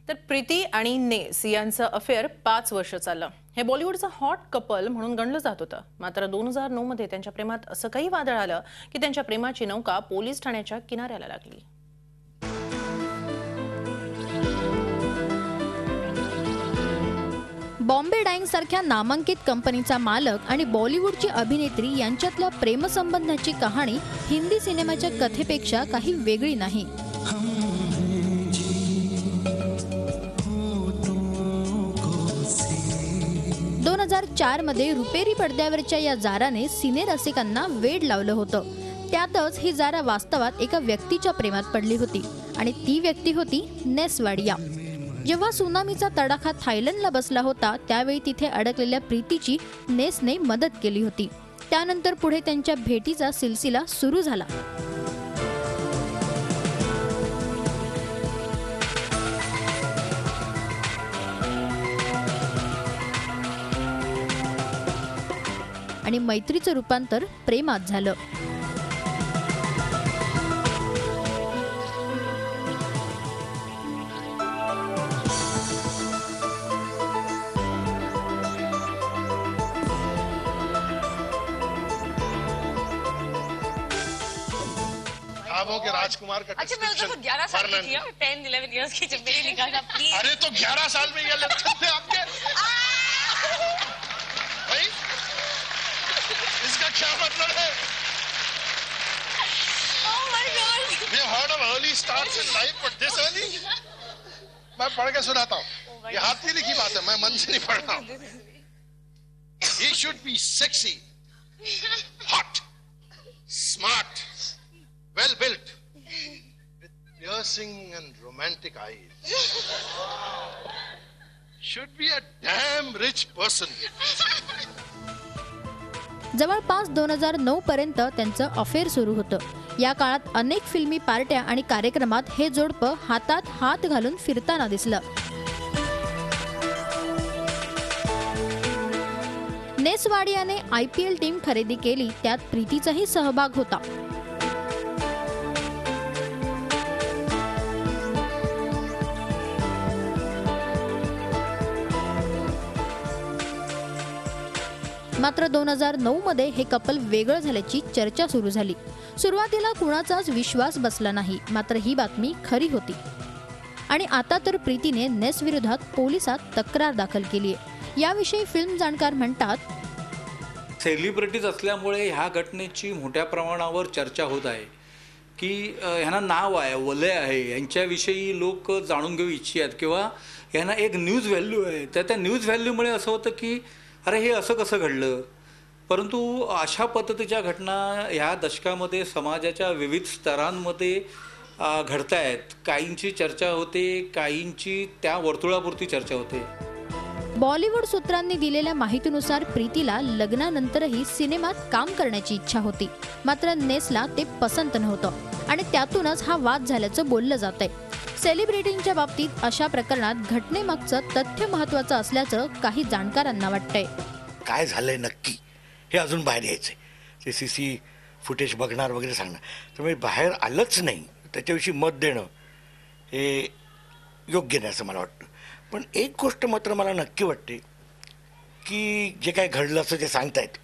तर प्रीती आणि नेस यांचं अफेअर 5 वर्ष चाललं. हे बॉलिवूडचं हॉट कपल म्हणून गणलं जात होतं. मात्र 2009 मध्ये त्यांच्या प्रेमात असं काही वादळ आलं की त्यांच्या प्रेमाची नौका पोलीस ठाण्याच्या किनाऱ्याला लागली. बॉम्बे डाईंग सारख्या नामांकित कंपनीचा मालक आणि बॉलिवूडची अभिनेत्री यांच्यातल्या प्रेमसंबंधाची कहाणी हिंदी सिनेमाच्या कथेपेक्षा काही वेगळी नाही. 2004 मध्ये रुपेरी पडद्यावरच्या या जाराने सिने रसिकांना वेड लावलं होतं. त्यातच ही जारा वास्तवात एका व्यक्तीच्या प्रेमात पडली होती आणि ती व्यक्ती होती नेस वाडिया. जेव्हा सुनामीचा तडाखा थायलंडला बसला होता त्यावेळी तिथे अडकलेल्या प्रीतीची नेसने मदत केली होती. त्यानंतर पुढे त्यांच्या भेटीचा सिलसिला सुरू झाला. आणि मैत्रीचं रूपांतर प्रेमात झालं. ख्वाबों के राजकुमार का अच्छा मैं तो 11 साल की थी 10-11 इयर्स की जब मैंने लिखा था प्लीज. अरे तो 11 साल में ये लगते थे आपके भाई इसका क्या मतलब है? Oh my God. We have heard of early starts in life but this early? मैं पढ़ के सुनाता हूँ. ये हाथ की लिखी बात है, मैं मन से नहीं पढ़ रहा हूँ. He should be sexy, hot, smart, well built, with piercing and romantic eyes. Should be a damn rich person. जवळपास 2009 पर्यंत त्यांचं अफेअर सुरू होतं. या काळात अनेक फिल्मी पार्ट्या आणि कार्यक्रमात हे जोडपं हातात हात घालून फिरताना दिसलं. नेस वाडियाने IPL टीम खरेदी केली, त्यात प्रीतीचाही सहभाग होता. मात्र 2009 मध्ये हे कपल वेगळं झाल्याची चर्चा सुरू झाली. सुरुवातीला कुणाचाच विश्वास बसला नाही, मात्र ही बातमी खरी होती. आणि आता तर प्रीतीने नेस विरोधात पोलिसात तक्रार दाखल केली आहे. याविषयी फिल्म जाणकार म्हणतात, सेलिब्रिटीज असल्यामुळे ह्या घटनेची मोठ्या प्रमाणावर चर्चा होत आहे की ह्यांना नाव आहे, वलय आहे, यांच्याविषयी लोक जाणून घेऊ इच्छितात किंवा ह्यांना एक न्यूज व्हॅल्यू आहे. त्या न्यूज व्हॅल्यूमुळे असं होतं की अरे हे असं कसं घडलं. परंतु अशा पद्धतीच्या घटना ह्या दशकामध्ये समाजाच्या विविध स्तरांमध्ये घडत आहेत. काहींची चर्चा होते, काहींची त्या वर्तुळापुरती चर्चा होते. बॉलिवूड सूत्रांनी दिलेल्या माहितीनुसार प्रीतीला लग्नानंतरही सिनेमात काम करण्याची इच्छा होती, मात्र नेसला ते पसंत नव्हतं आणि त्यातूनच हा वाद झाल्याचं बोललं जातंय. सेलिब्रिटींच्या बाबतीत अशा प्रकरणात घटनेमागचं तथ्य महत्त्वाचं असल्याचं काही जाणकारांना वाटतंय. काय झालंय नक्की हे अजून बाहेर यायचंय. ते CC फुटेज बघणार वगैरे सांगणार, त्यामुळे बाहेर आलंच नाही त्याच्याविषयी मत देणं हे योग्य नाही असं मला वाटतं. पण एक गोष्ट मात्र मला नक्की वाटते की जे काय घडलं असं ते सांगतायत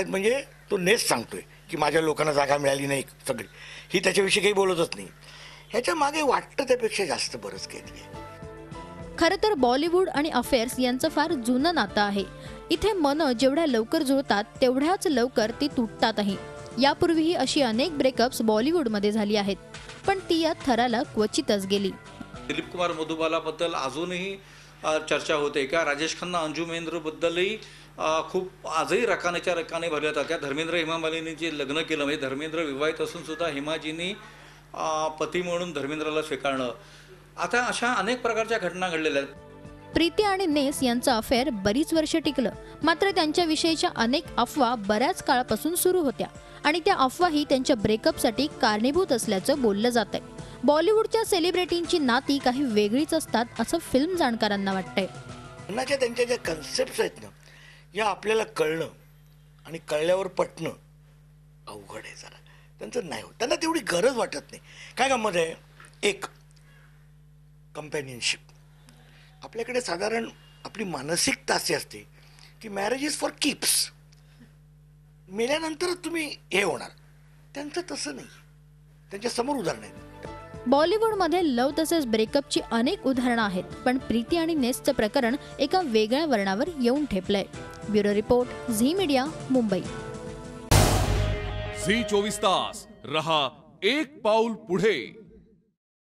म्हणजे तो नेस सांगतोय की माझ्या लोकांना जागा मिळाली नाही सगळी, ही त्याच्याविषयी काही बोलतच नाही. ह्याच्या मागे वाटतं त्यापेक्षा जास्त बरंच काही. खरं तर बॉलिवूड आणि अफेअर्स यांचं फार जुनं नातं आहे. इथे मनं जेवढ्या लवकर जुळतात तेवढ्याच लवकर ती तुटतातही. यापूर्वीही अशी अनेक ब्रेकअप्स बॉलिवूडमध्ये झाली आहेत, पण ती या थराला क्वचितच गेली. दिलीप कुमार मधुबालाबद्दल अजूनही चर्चा होते का राजेश खन्ना अंजू महेंद्रबद्दलही खूप आजही रकानेच्या रकाने भरल्या जातात. त्या धर्मेंद्र हेमा मालिनी जे लग्न केलं, म्हणजे धर्मेंद्र विवाहित असून सुद्धा हेमाजींनी पती म्हणून धर्मेंद्रला स्वीकारणं. आता अशा अनेक प्रकारच्या घटना घडलेल्या आहेत. प्रीती आणि नेस यांचं अफेअर बरीच वर्ष टिकलं, मात्र त्यांच्याविषयीच्या अनेक अफवा बऱ्याच काळापासून सुरू होत्या आणि त्या अफवाही त्यांच्या ब्रेकअपसाठी कारणीभूत असल्याचं बोललं जातंय. बॉलिवूडच्या सेलिब्रिटींची नाती काही वेगळीच असतात असं फिल्म जाणकारांना वाटतंय. त्यांच्या ज्या कन्सेप्ट आहेत ना, या आपल्याला कळणं आणि कळल्यावर पटणं अवघड आहे जरा. त्यांचं नाही होत, त्यांना तेवढी गरज वाटत नाही. काय गंमत आहे, एक कंपॅनियनशिप. आपल्याकडे साधारण आपली मानसिकता अशी असते की मॅरेज इज फॉर कीप्स, मेल्यानंतरच तुम्ही हे होणार. त्यांचं तसं नाही, त्यांच्या समोर उदाहरण आहेत. बॉलिवूडमध्ये लव तसेच ब्रेकअपची अनेक उदाहरणं आहेत, पण प्रीती आणि नेसचं प्रकरण एका वेगळ्या वळणावर येऊन ठेपलंय. Bureau report, Zee Media, Mumbai. Zee 24 तास रहा एक पाऊल पुढे.